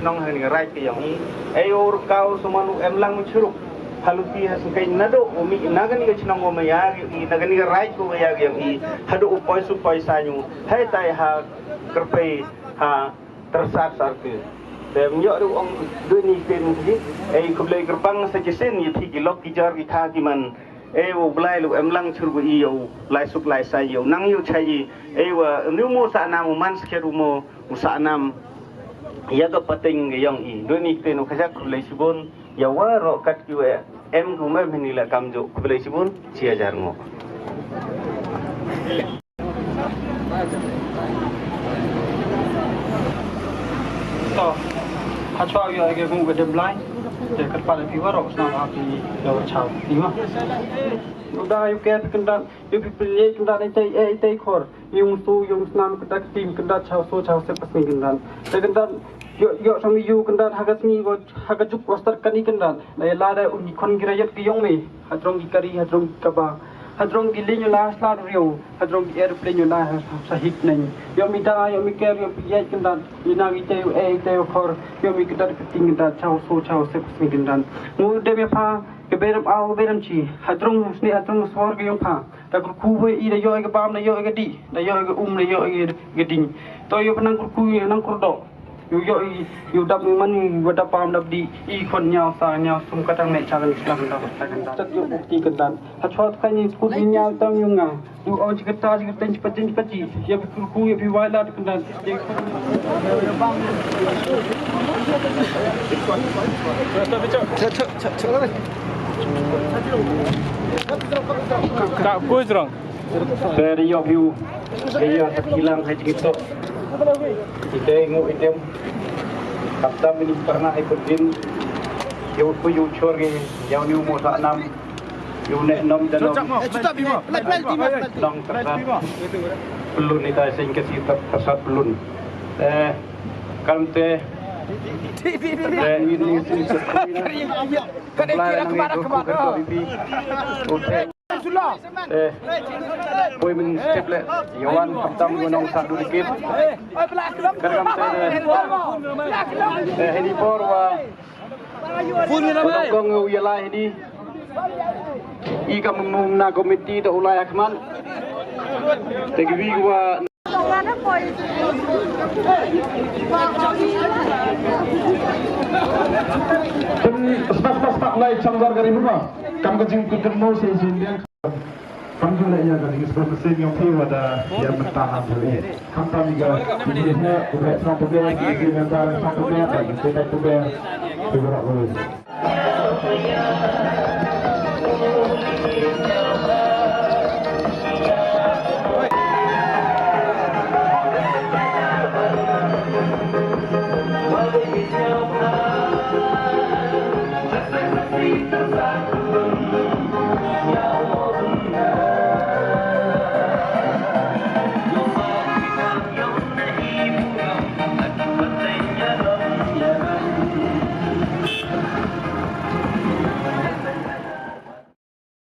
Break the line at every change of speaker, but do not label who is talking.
nong hani right ke yang I ayor kau semanu emlang curuk haluti hasukai nado umi nagani ke chinong ome ya I nagani ke right ko ya yang I hadu upoi supoi sanyu hai tai ha kerpe ha tersat sarke dem yo du ong du ni ten ji kublai gerbang sajesen yi thi kilok kijar ki tha ki man wo blai lu emlang churbu I yo lai suk lai sai yo nang yo chai wa nu mo sa na mo man skeru mo sa nam yaก็ปะติงก็ยังอีด้วยนี่เป็นขจักคุเลยสิบุนอย่าว่ารอกัดกิวกูไม่เป็นนี่แหละกำจุคุเลยสิบุนเชียจารงต่อถ้าชอบอยู่ไอ้เกี่ยวกับเดิมไลน์เด็กกับปาร์ตี้ว่ารอสนามอาพีเราชาวดีมั้ยudah ayo kita kendat yo pilih kendat ai khor yung tu yung senam kendat tim kendat chau so chau sepas ni kendat kendat yo sami yu kendat hagas ni hagas juk wastar kani kendat la la da uni kon girayat ki yong me hadrong ki kari hadrong kaba hadrong ki linyo la slar rio hadrong ki airplane yo la sahit nai yo mi da yo mi ker yo pilih kendat ina ki te khor yo mi kendat ting kendat chau so chau sepas ni kendat mu de me pha ke beram au beram chi hadrong sni hadrong swar ke yong pha ta ku we I da yo ke bam da yo ke di da yo ke da yo ke ding to yo penang ku nang kur do yo dap man wada pam dap di I khon nyao sa nyao sum katang ne chagan islam da kan tat yo bukti kan ha chot kan ni ku nyao tang yung nga du au ji kata ji ten pati ya ku ya bi wala kan dan tak kuis rong dari yo view dia hilang haji gitu kita ingat idem kata ini pernah ikut din yo ku yo chorge yo ni mo sa nam yo ne nam dalam dong tersat belun ni ta sing kasi tersat belun kalmte ini sini kadang boy min step le yawan kaptam gunung sadu dikit kadang ini porwa kong uyala ini ika mung na komiti da ulay akman tegibi gua pas lai chamgar gari rumah kam ka jing kutem mo se jindian panjula ya gari sebab sen yang pi wada yang bertahan dulu hampa miga ini ne udah sampai dia lagi mental sampai dia lagi tidak tuh dia bergerak dulu